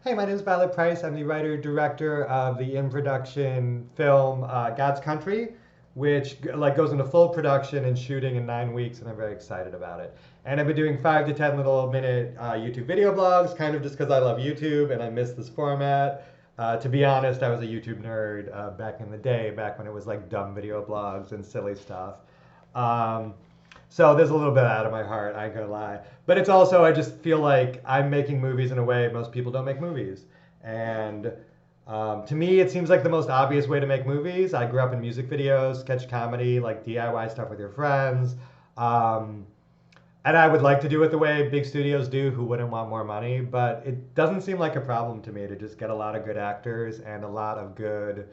Hey, my name is Violet Price. I'm the writer-director of the in-production film God's Country, which like goes into full production and shooting in 9 weeks, and I'm very excited about it. And I've been doing 5 to 10 little minute YouTube video blogs, kind of just because I love YouTube and I miss this format. To be honest, I was a YouTube nerd back in the day, back when it was like dumb video blogs and silly stuff. Um, so there's a little bit out of my heart, I ain't gonna lie. But it's also, I just feel like I'm making movies in a way most people don't make movies. And to me, it seems like the most obvious way to make movies. I grew up in music videos, sketch comedy, like DIY stuff with your friends. Um, and I would like to do it the way big studios do, who wouldn't want more money. But it doesn't seem like a problem to me to just get a lot of good actors and a lot of good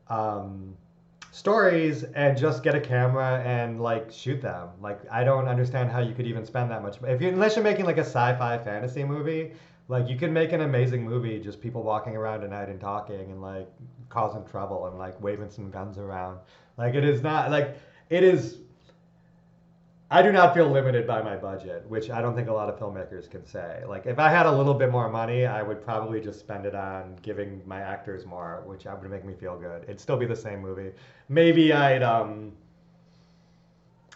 um, stories and just get a camera and like shoot them. Like I don't understand how you could even spend that much. If you unless you're making like a sci-fi fantasy movie, like you can make an amazing movie just people walking around at night and talking and like causing trouble and like waving some guns around. Like it is not like it is I do not feel limited by my budget, which I don't think a lot of filmmakers can say. Like, if I had a little bit more money, I would probably just spend it on giving my actors more, which would make me feel good. It'd still be the same movie. Maybe I'd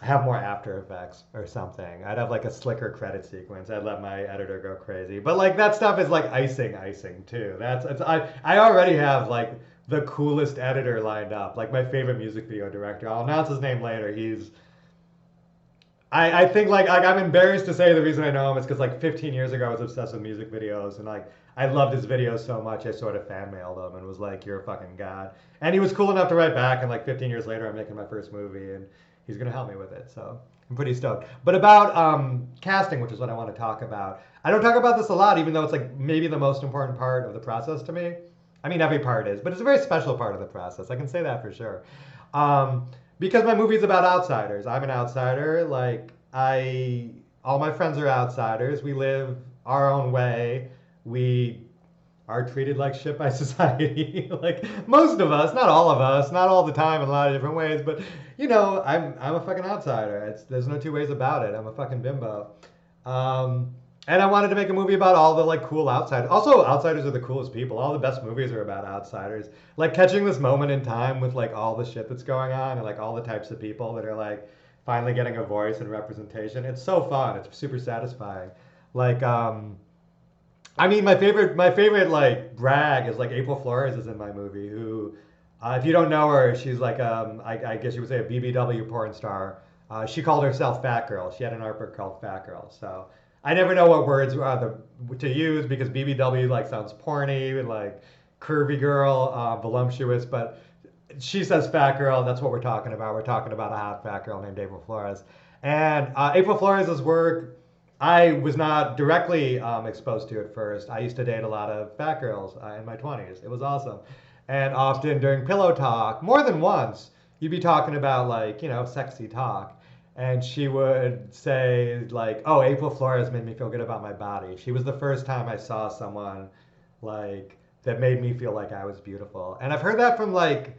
have more After Effects or something. I'd have like a slicker credit sequence. I'd let my editor go crazy. But like that stuff is like icing too. I already have like the coolest editor lined up. Like my favorite music video director. I'll announce his name later. I think like I'm embarrassed to say the reason I know him is because like 15 years ago I was obsessed with music videos and like I loved his videos so much I sort of fan mailed him and was like you're a fucking god, and he was cool enough to write back, and like 15 years later I'm making my first movie and he's gonna help me with it, so I'm pretty stoked. But about casting, which is what I want to talk about, I don't talk about this a lot even though it's like maybe the most important part of the process to me. I mean every part is, but it's a very special part of the process, I can say that for sure. um, because my movie's about outsiders. I'm an outsider. Like all my friends are outsiders. We live our own way. We are treated like shit by society. Like most of us, not all of us, not all the time in a lot of different ways. But I'm a fucking outsider. There's no two ways about it. I'm a fucking bimbo. And I wanted to make a movie about all the like cool outsiders. Also, outsiders are the coolest people. All the best movies are about outsiders. Like catching this moment in time with like all the shit that's going on and like all the types of people that are like finally getting a voice and representation. It's so fun. It's super satisfying. Like I mean, my favorite like brag is like April Flores is in my movie. Who, if you don't know her, she's like I guess you would say a BBW porn star. She called herself Fat Girl. She had an art book called Fat Girl. So I never know what words to use because BBW like sounds porny and like curvy girl, voluptuous, but she says fat girl. That's what we're talking about. We're talking about a hot fat girl named April Flores. And April Flores' work, I was not directly exposed to at first. I used to date a lot of fat girls in my 20s. It was awesome. And often during pillow talk, more than once, you'd be talking about like, sexy talk. And she would say like, "Oh, April Flores made me feel good about my body." She was the first time I saw someone like that made me feel like I was beautiful. And I've heard that from like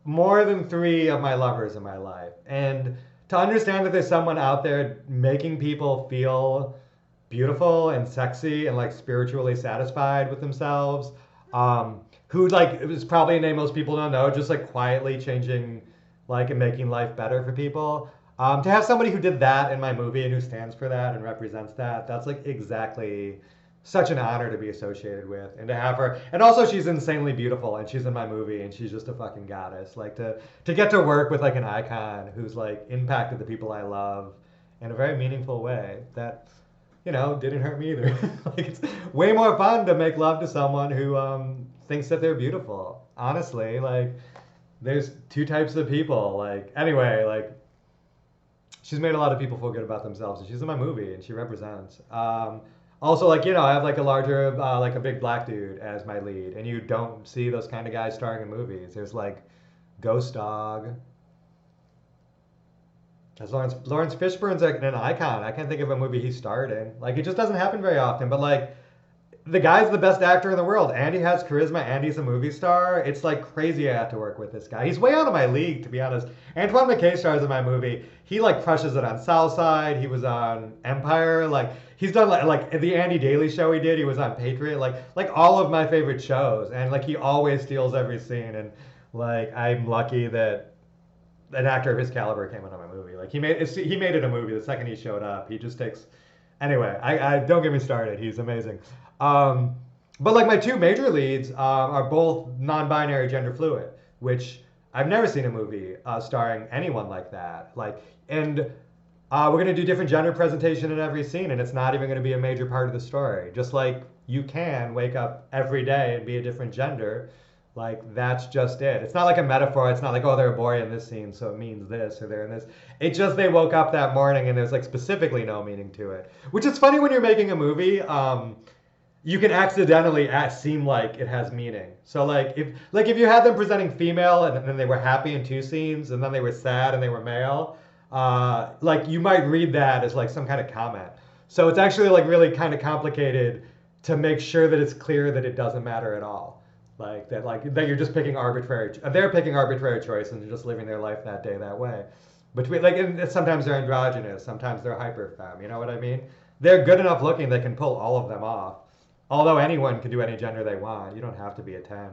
more than three of my lovers in my life. And to understand that there's someone out there making people feel beautiful and sexy and like spiritually satisfied with themselves, who like it was probably a name most people don't know, just like quietly changing like and making life better for people. To have somebody who did that in my movie and who stands for that and represents that, that's like exactly such an honor to be associated with, and to have her. And also she's insanely beautiful and she's in my movie and she's just a fucking goddess. Like to get to work with like an icon who's like impacted the people I love in a very meaningful way that didn't hurt me either. Like it's way more fun to make love to someone who thinks that they're beautiful. Honestly, like there's two types of people. Like anyway, like she's made a lot of people feel good about themselves, and she's in my movie, and she represents. Also, like I have like a larger, like a big black dude as my lead, and you don't see those kind of guys starring in movies. There's like Ghost Dog. As Lawrence Fishburne's like an icon. I can't think of a movie he starred in. Like it just doesn't happen very often. But like the guy's the best actor in the world. Andy has charisma. Andy's a movie star. It's like crazy I have to work with this guy. He's way out of my league, to be honest. Antoine McKay stars in my movie. He like crushes it on Southside. He was on Empire. Like he's done like the Andy Daly show he did. He was on Patriot. Like all of my favorite shows. And like he always steals every scene. And like I'm lucky that an actor of his caliber came into my movie. Like he made it a movie the second he showed up. He just takes. Anyway, I don't get me started. He's amazing. Um, but like my two major leads are both non-binary, gender fluid, which I've never seen a movie starring anyone like that. Like, and we're gonna do different gender presentation in every scene, and it's not even gonna be a major part of the story. Just like you can wake up every day and be a different gender, like that's just it. It's not like a metaphor. It's not like, oh, they're a boy in this scene, so it means this, or they're in this. It's just they woke up that morning and there's like specifically no meaning to it. Which is funny when you're making a movie. You can accidentally seem like it has meaning. So like if you had them presenting female and then they were happy in two scenes and then they were sad and they were male, like you might read that as like some kind of comment. So it's actually like really kind of complicated to make sure that it's clear that it doesn't matter at all. Like that you're just picking arbitrary. They're picking arbitrary choices and just living their life that day that way. Between like and sometimes they're androgynous, sometimes they're hyperfemme. You know what I mean? They're good enough looking they can pull all of them off. Although anyone can do any gender they want, you don't have to be a 10.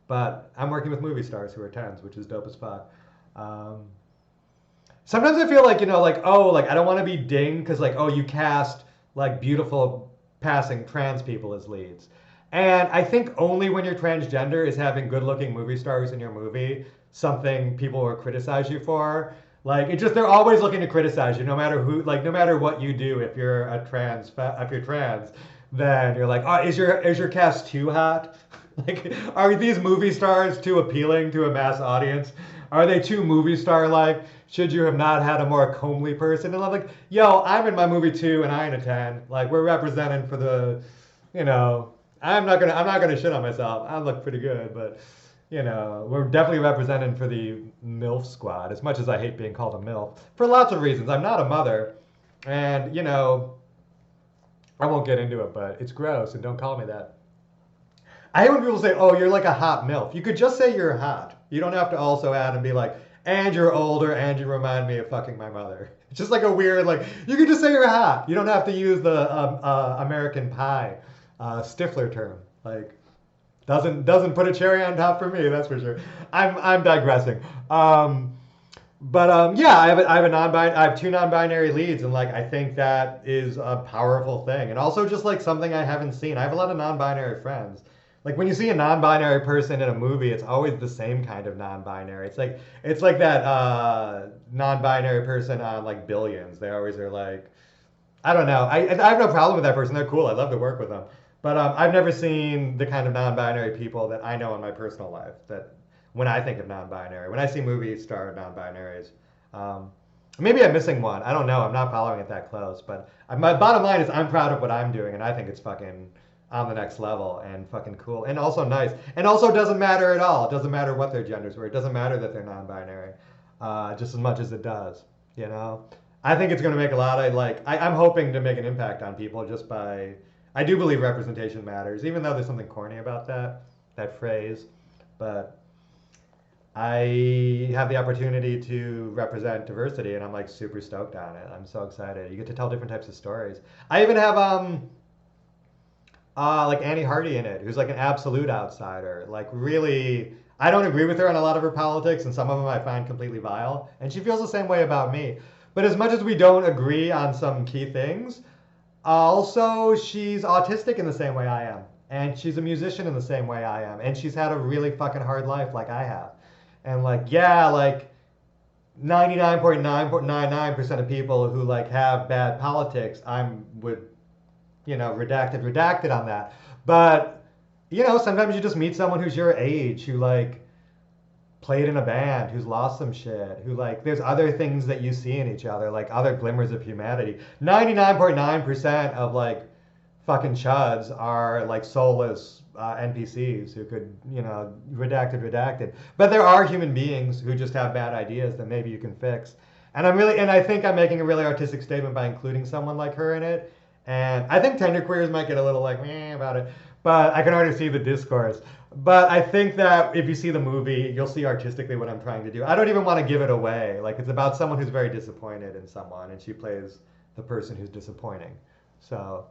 But I'm working with movie stars who are 10s, which is dope as fuck. Um, Sometimes I feel like, like, oh, like I don't want to be dinged because like, oh, you cast like beautiful passing trans people as leads. And I think only when you're transgender is having good looking movie stars in your movie something people will criticize you for. Like it just they're always looking to criticize you, no matter who, like no matter what you do. If you're trans, then you're like, oh, is your cast too hot? Like, are these movie stars too appealing to a mass audience? Are they too movie star like? Should you have not had a more comely person? And I'm like, yo, I'm in my movie too, and I ain't a 10. Like we're representing for the, I'm not gonna shit on myself. I look pretty good, but we're definitely representing for the MILF squad. As much as I hate being called a MILF for lots of reasons. I'm not a mother, and I won't get into it, but it's gross, and don't call me that. I hate when people say, oh, you're like a hot MILF. You could just say you're hot. You don't have to also add and be like, and you're older, and you remind me of fucking my mother. It's just like a weird, like, you could just say you're hot. You don't have to use the American Pie Stifler term. Like, doesn't put a cherry on top for me, that's for sure. I'm digressing. Yeah, I have two non-binary leads, and like I think that is a powerful thing, and also just like something I haven't seen. I have a lot of non-binary friends. Like when you see a non-binary person in a movie, it's always the same kind of non-binary. It's like that non-binary person on like Billions. They always are like, I don't know. I have no problem with that person. They're cool. I love to work with them. But I've never seen the kind of non-binary people that I know in my personal life that when I think of non-binary. When I see movie star non-binaries, maybe I'm missing one. I don't know. I'm not following it that close. But my bottom line is I'm proud of what I'm doing, and I think it's fucking on the next level and fucking cool and also nice. And also doesn't matter at all. It doesn't matter what their genders were. It doesn't matter that they're non-binary, just as much as it does. I think it's going to make a lot of I'm hoping to make an impact on people just by. I do believe representation matters, even though there's something corny about that phrase. But I have the opportunity to represent diversity, and I'm like super stoked on it. I'm so excited. You get to tell different types of stories. I even have like Annie Hardy in it, who's like an absolute outsider. Like really, I don't agree with her on a lot of her politics, and some of them I find completely vile. And she feels the same way about me. But as much as we don't agree on some key things, also she's autistic in the same way I am. And she's a musician in the same way I am. And she's had a really fucking hard life like I have. And like, yeah, like 99.999% of people who like have bad politics, redacted on that. But, sometimes you just meet someone who's your age, who like played in a band, who's lost some shit, who like, there's other things that you see in each other, like other glimmers of humanity. 99.9% of like fucking chuds are like soulless NPCs who could, redacted. But there are human beings who just have bad ideas that maybe you can fix. And I think I'm making a really artistic statement by including someone like her in it. And I think genderqueers might get a little like meh about it, but I can already see the discourse. But I think that if you see the movie, you'll see artistically what I'm trying to do. I don't even want to give it away. Like it's about someone who's very disappointed in someone, and she plays the person who's disappointing. So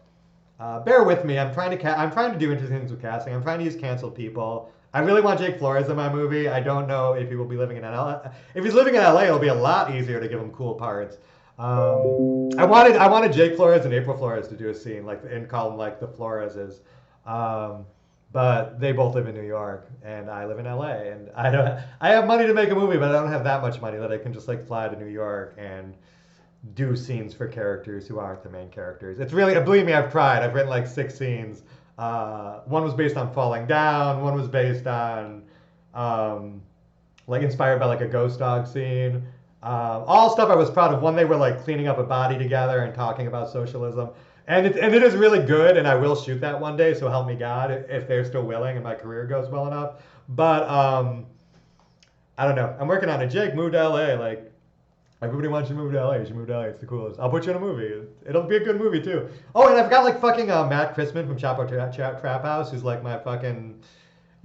bear with me. I'm trying to do interesting things with casting. I'm trying to use canceled people. I really want Jake Flores in my movie. I don't know if he will be living in LA. If he's living in LA, it'll be a lot easier to give him cool parts. I wanted Jake Flores and April Flores to do a scene like and call them like the Floreses. Um, but they both live in New York and I live in LA and I have money to make a movie, but I don't have that much money that I can just like fly to New York and do scenes for characters who aren't the main characters. It's really, believe me, I've tried. I've written like 6 scenes. One was based on falling down. One was based on like inspired by like a ghost dog scene. All stuff I was proud of. One, they were like cleaning up a body together and talking about socialism. And it is really good, and I will shoot that one day. So help me God, if they're still willing and my career goes well enough. But I don't know. I'm working on it. Jake, move to LA. Like everybody wants you to move to LA. You should move to LA. It's the coolest. I'll put you in a movie. It'll be a good movie too. Oh, and I've got like fucking Matt Christman from Chapo Trap House, who's like my fucking,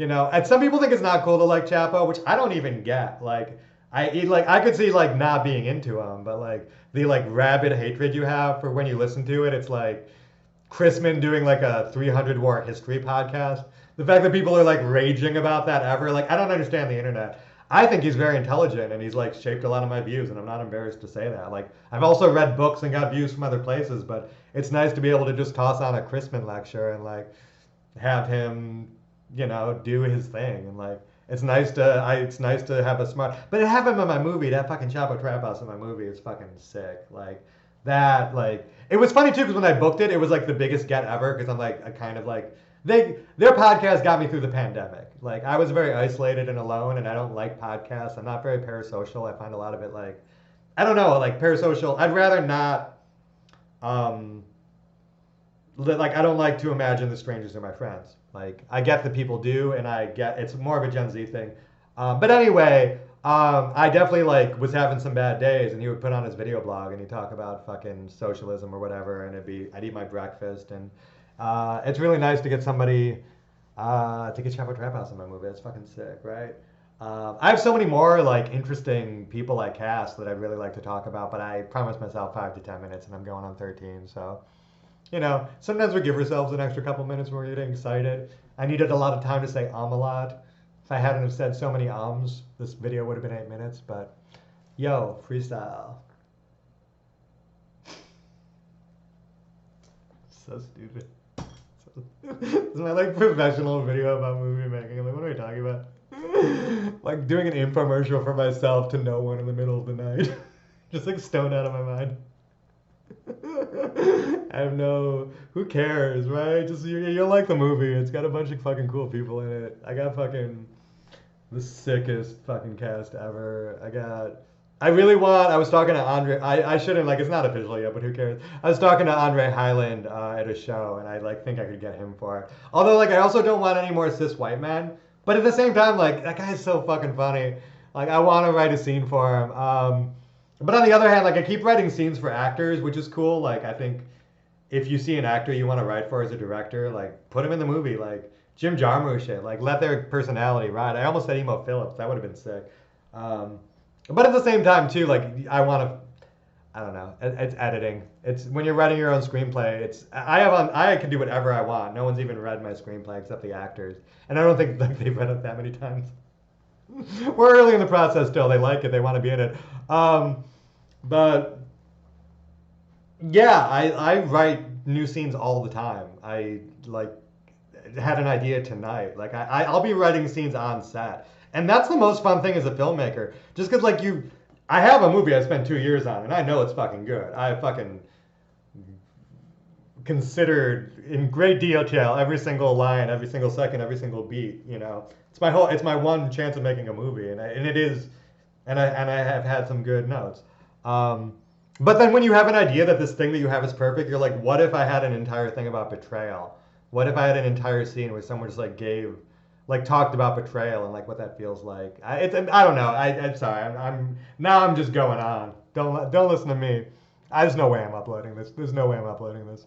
And some people think it's not cool to like Chapo, which I don't even get. Like I could see like not being into him, but like the like rabid hatred you have for when you listen to it, it's like Chrisman doing like a 300 war history podcast. The fact that people are like raging about that ever, like I don't understand the internet. I think he's very intelligent and he's like shaped a lot of my views, and I'm not embarrassed to say that. Like I've also read books and got views from other places, but it's nice to be able to just toss on a Chrisman lecture and like have him, do his thing and like it's nice to have a smart. But it happened in my movie. That fucking Chapo Trap House in my movie is fucking sick. Like that. Like it was funny too because when I booked it, it was like the biggest get ever because I'm like I kind of like their podcast got me through the pandemic. Like I was very isolated and alone, and I don't like podcasts. I'm not very parasocial. I find a lot of it like I don't know, like parasocial. I'd rather not. Like I don't like to imagine the strangers are my friends. Like I get that people do, and I get it's more of a Gen Z thing. But anyway, I definitely like was having some bad days, and he would put on his video blog and he'd talk about fucking socialism or whatever, and I'd eat my breakfast, and it's really nice to get somebody to get Chapo Trap House in my movie. That's fucking sick, right? I have so many more like interesting people I cast that I'd really like to talk about, but I promised myself 5 to 10 minutes, and I'm going on 13, so. Sometimes we give ourselves an extra couple minutes when we're getting excited. I needed a lot of time to say a lot. If I hadn't have said so many ums, this video would have been 8 minutes, but yo, freestyle. So stupid. This is my like professional video about movie making. I'm like, what are we talking about? Like doing an infomercial for myself to no one in the middle of the night. Just like stoned out of my mind. Who cares, right? Just you'll like the movie. It's got a bunch of fucking cool people in it. I got fucking the sickest fucking cast ever. I was talking to Andre. I shouldn't like. It's not official yet, but who cares? I was talking to Andre Highland at a show, and I like think I could get him for it. Although like I also don't want any more cis white men. But at the same time, like that guy's so fucking funny. Like I want to write a scene for him. But on the other hand, like I keep writing scenes for actors, which is cool. Like I think if you see an actor you want to write for as a director, like put him in the movie, like Jim Jarmusch shit. Like let their personality ride. I almost said Emo Phillips. That would have been sick. But at the same time too, like I don't know. It's editing. It's when you're writing your own screenplay. I can do whatever I want. No one's even read my screenplay except the actors, and I don't think like they've read it that many times. We're early in the process still. They like it. They want to be in it. But yeah, I write new scenes all the time. I like had an idea tonight. Like I'll be writing scenes on set, and that's the most fun thing as a filmmaker. Just because like I have a movie I spent 2 years on, and I know it's fucking good. I fucking considered in great detail every single line, every single second, every single beat. It's my one chance of making a movie, and it is, and I have had some good notes. But then when you have an idea that this thing that you have is perfect, you're like, what if I had an entire thing about betrayal? What if I had an entire scene where someone just like talked about betrayal and like what that feels like? I don't know. I'm sorry. I'm just going on. Don't listen to me. There's no way I'm uploading this. There's no way I'm uploading this.